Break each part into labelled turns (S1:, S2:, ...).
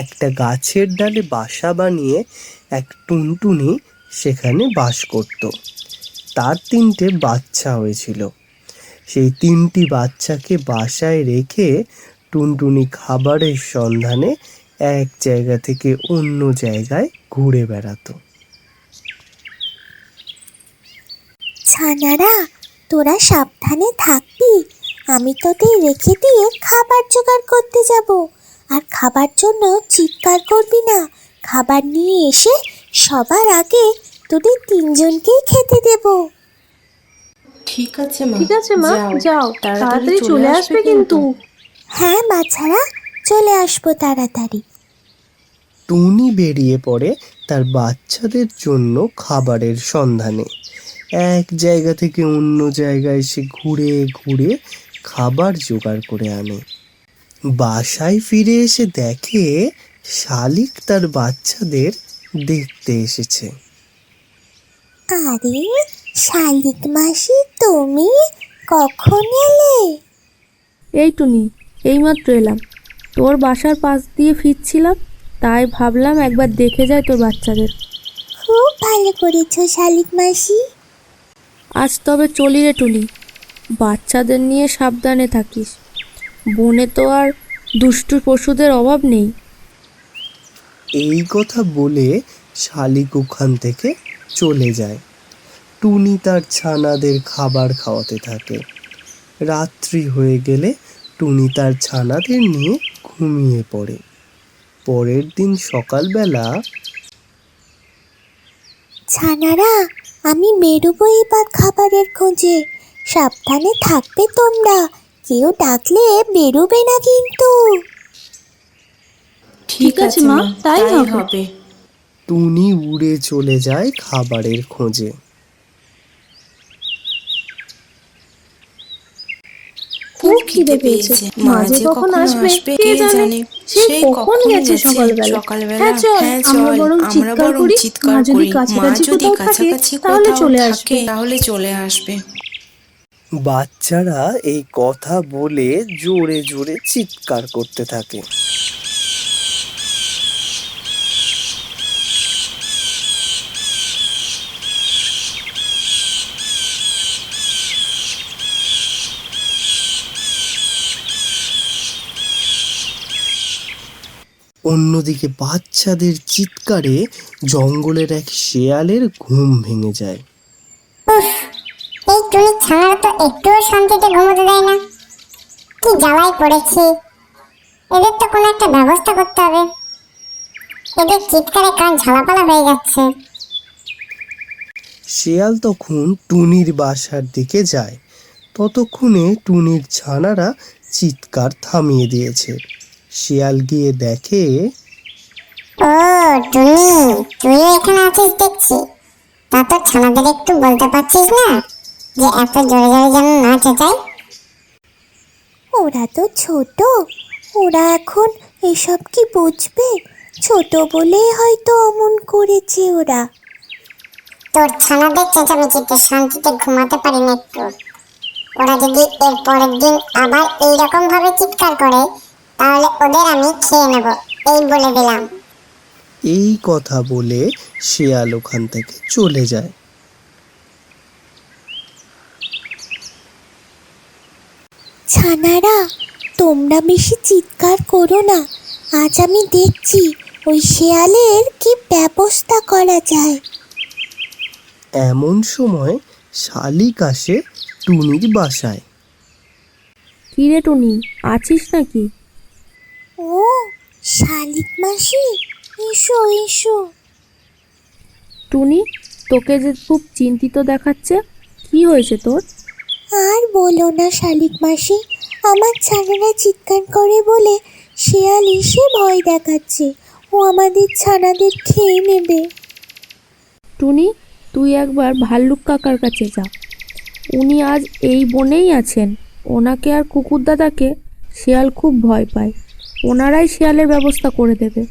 S1: একটা গাছের ডালে বাসা বানিয়ে এক টুনটুনি সেখানে বাস করত। তার 3টে বাচ্চা হয়েছিল। সেই 3টি বাচ্চাকে বাসায় রেখে টুনটুনি খাবারের সন্ধানে এক জায়গা থেকে অন্য জায়গায় ঘুরে বেড়াতো।
S2: ছানারা, তোরা সাবধানে থাকবি। আমি তোদের রেখে দিয়ে খাবার জোগাড় করতে যাব। আর খাবার জন্য চিৎকার করবি না। খাবার নিয়ে এসে সবার আগে তোদের 3জনকেই খেতে দেব।
S3: ঠিক আছে মা,
S4: যাও, তাড়াতাড়ি চলে আসবে কিন্তু।
S2: হ্যাঁ বাচ্চারা, চলে আসবো তাড়াতাড়ি।
S1: টুনি বেরিয়ে পড়ে তার বাচ্চাদের জন্য খাবারের সন্ধানে। এক জায়গা থেকে অন্য জায়গায় সে ঘুরে ঘুরে খাবার জোগাড় করে আনে। বাসায় ফিরে এসে দেখে শালিক তার বাচ্চাদের দেখতে এসেছে।
S2: আরে শালিক মাসি, তুমি কখন এলে?
S4: এই টুনি, এইমাত্র এলাম। তোর বাসার পাশ দিয়ে ফিরছিলাম, তাই ভাবলাম একবার দেখে যাই তোর বাচ্চাদের।
S2: খুব ভালো করেছো শালিক মাসি।
S4: আজ তবে চলি রে টুনি, বাচ্চাদের নিয়ে সাবধানে থাকিস। বনে তো আর দুষ্টু পশুদের অভাব নেই।
S1: এই কথা বলে শালিক ওখান থেকে চলে যায়। টুনি তার ছানাদের খাবার খাওয়াতে থাকে। রাত্রি হয়ে গেলে টুনি তার ছানাদের নিয়ে ঘুমিয়ে পড়ে। পরের দিন সকালবেলা
S2: ছানারা, আমি বেরোবো এবার খাবারের খোঁজে। সাবধানে থাকবে তোমরা। কেউ ডাকলে বেরোবে না কিন্তু।
S3: ঠিক আছে মা, তাই হবে।
S1: টুনি উড়ে চলে যায় খাবারের খোঁজে।
S4: খুব খিদে পেয়েছে, মা যে কখন আসবে কে জানে। সেই কখন গেছে সকালবেলা। হ্যাঁ চল, আমরা বরং চিৎকার করি। মা যদি কাছাকাছি কোথাও থাকে
S3: তাহলে চলে আসবে।
S1: বাচ্চারা এই কথা বলে জোরে জোরে চিৎকার করতে থাকে। অন্যদিকে বাচ্চাদের চিৎকারে জঙ্গলের এক শেয়ালের ঘুম ভেঙে যায়।
S5: এই টুনি ছানারা তো একটুও শান্তিতে ঘুমোতে দেয় না। কি জ্বালায় পড়েছি। এদের তো কোনো একটা ব্যবস্থা করতে হবে। এদের চিৎকারে কান ঝালাপালা হয়ে যাচ্ছে।
S1: শেয়াল তখন টুনির বাসার দিকে যায়। ততক্ষণে টুনির ছানারা চিৎকার থামিয়ে দিয়েছে। শেয়াল গিয়ে দেখে,
S5: ও টুনি, তুই এখানে আছিস দেখছি। তা তোর ছানাদের একটু বলতে পারছিস না যে এত জোরে জোরে যেন না চেঁচায়?
S2: ওরা তো ছোট, ওরা এখন এসব কি বুঝবে? ছোট বলেই হয়তো অমন করেছে ওরা।
S5: তোর ছানাদের চেঁচামেচিতে শান্তিতে ঘুমাতে পারি না একটু। ওরা যদি এর পরের দিন আবার এইরকম ভাবে চিৎকার করে তাহলে ওদের আমি খেয়ে নেব, এই বলে দিলাম।
S1: এই কথা বলে শেয়াল ওখান থেকে চলে যায়।
S2: ছানারা, তোমরা বেশি চিৎকার করো না। আজ আমি দেখছি ওই শেয়ালের কি ব্যবস্থা করা যায়।
S1: এমন সময় শালিক আসে টুনির বাসায়।
S4: কি রে টুনি, আছিস নাকি?
S2: ও শালিক মাসি, এসো এসো।
S4: টুনি, তোকে যে খুব চিন্তিত দেখাচ্ছে, কি হয়েছে তোর?
S2: আর বলো না শালিক মাসি, আমার ছানারা চিৎকার করে বলে শেয়াল এসে ভয় দেখাচ্ছে। ও আমাদের ছানাদের খেয়ে নেবে।
S4: টুনি, তুই একবার ভাল্লুক কাকার কাছে যা। উনি আজ এই বনেই আছেন। ওনাকে আর কুকুর দাদাকে শেয়াল খুব ভয় পায়। ওনারাই শেয়ালের ব্যবস্থা করে দেবে।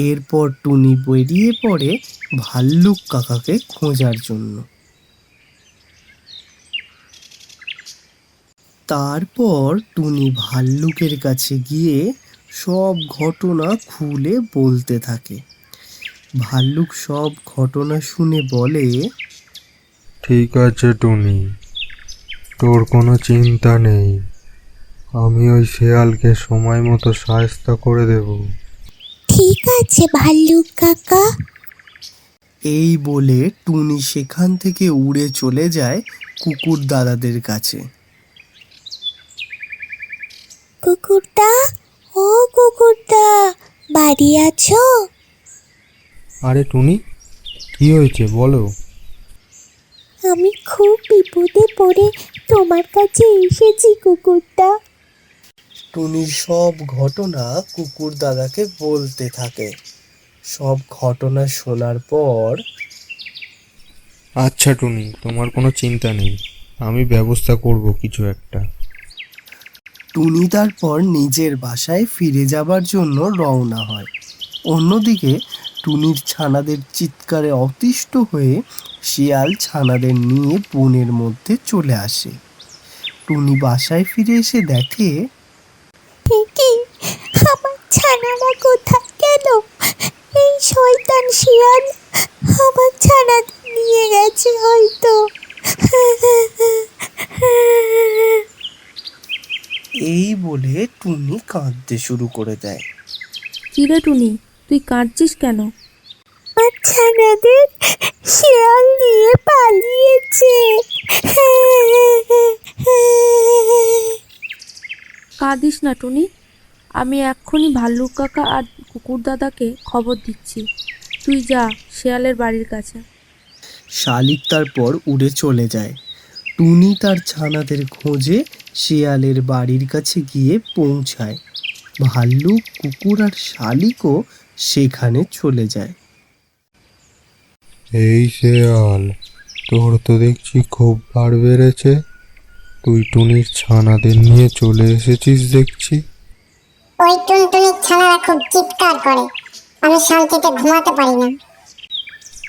S1: এরপর টুনি বেরিয়ে পড়ে ভাল্লুক কাকাকে খোঁজার জন্য। তারপর টুনি ভাল্লুকের কাছে গিয়ে সব ঘটনা খুলে বলতে থাকে। ভাল্লুক সব ঘটনা শুনে বলে,
S6: ঠিক আছে টুনি, তোর কোনো চিন্তা নেই, আমি ওই শেয়ালকে সময় মতো সাহায্য করে দেব।
S2: ঠিক আছে ভাল্লুক কাকা।
S1: এই বলে টুনি সেখান থেকে উড়ে চলে যায় কুকুর দাদাদের কাছে।
S2: কুকুরদা, ও কুকুরদা, বাড়ি আছো?
S6: আরে টুনি, কি হয়েছে বলো?
S2: আমি খুব বিপদে পড়ে তোমার কাছে এসেছি কুকুরদা।
S1: টুনির সব ঘটনা কুকুর দাদাকে বলতে থাকে। সব ঘটনা শোনার পর,
S6: আচ্ছা টুনি, তোমার কোনো চিন্তা নেই, আমি ব্যবস্থা করব কিছু একটা।
S1: টুনি তারপর নিজের বাসায় ফিরে যাবার জন্য রওনা হয়। অন্যদিকে টুনির ছানাদের চিৎকারে অতিষ্ঠ হয়ে শিয়াল ছানাদের নিয়ে বনের মধ্যে চলে আসে। টুনি বাসায় ফিরে এসে দেখে
S2: কি, আমার ছানারা কোথায় গেল? এই শয়তান শিয়াল আমার ছানাদের নিয়ে গেছে হয়তো।
S1: এই বলে টুনি কাঁদতে শুরু করে দেয়।
S4: কিরে টুনি, তুই কাঁদছিস কেন?
S2: আমার ছানাদের শিয়াল নিয়ে পালিয়েছে।
S4: কাঁদিস না টুনি, আমি এক্ষুনি ভাল্লুক কাকা আর কুকুর দাদাকে খবর দিচ্ছি। তুই যা শেয়ালের বাড়ির কাছে।
S1: শালিক তারপর উড়ে চলে যায়। টুনি তার ছানাদের খোঁজে শিয়ালের বাড়ির কাছে গিয়ে পৌঁছায়। ভাল্লুক, কুকুর আর শালিকও সেখানে চলে যায়।
S6: এই শেয়াল, তোর তো দেখছি খুব বার বেড়েছে, তুই টুনির ছানাদের নিয়ে চলে এসেছিস দেখছি।
S5: ওই টুনটুনির ছানারা খুব চিৎকার করে, আমি শান্তিতে ঘুমাতে পারি না।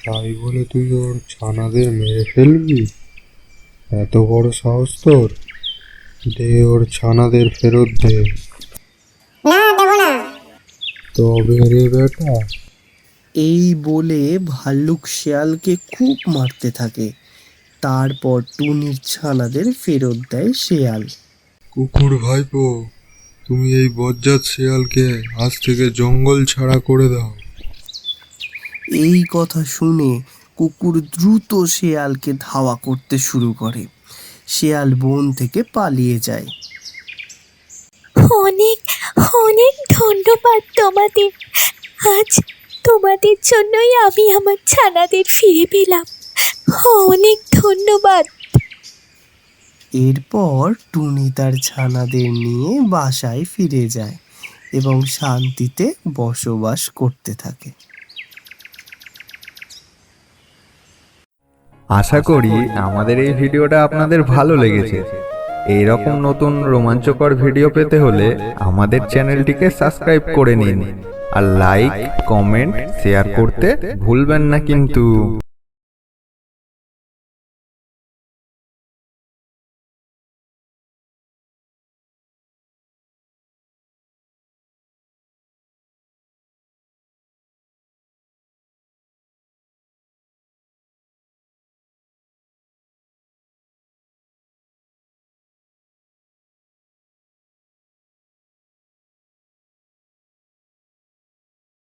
S6: তাই বলে তুই ওর ছানাদের মেরে ফেলবি? এত বড় সাহস তোর? দে ওর ছানাদের ফেরত দে।
S5: না, দেব না।
S6: তবে রে বেটা।
S1: এই বলে ভাল্লুক শিয়ালকে খুব মারতে থাকে। তারপর টুনির ছানাদের ফেরত দেয় শিয়াল।
S6: কুকুর ভাইপো, তুমি এই বজ্জাত শেয়ালকে আজ থেকে জঙ্গল ছাড়া করে দাও।
S1: এই কথা শুনে কুকুর দ্রুত শিয়ালকে ধাওয়া করতে শুরু করে। শিয়াল বন থেকে পালিয়ে যায়।
S2: অনেক অনেক ধন্যবাদ তোমাদের। আজ তোমাদের জন্যই আমি আমার ছানাদের ফিরে পেলাম। অনেক ধন্যবাদ।
S1: এরপর টুনি তার ছানাদের নিয়ে বাসায় ফিরে যায় এবং শান্তিতে বসবাস করতে থাকে।
S7: আশা করি আমাদের এই ভিডিওটা আপনাদের ভালো লেগেছে। এই রকম নতুন রোমাঞ্চকর ভিডিও পেতে হলে আমাদের চ্যানেলটিকে সাবস্ক্রাইব করে নিন আর লাইক, কমেন্ট, শেয়ার করতে ভুলবেন না কিন্তু।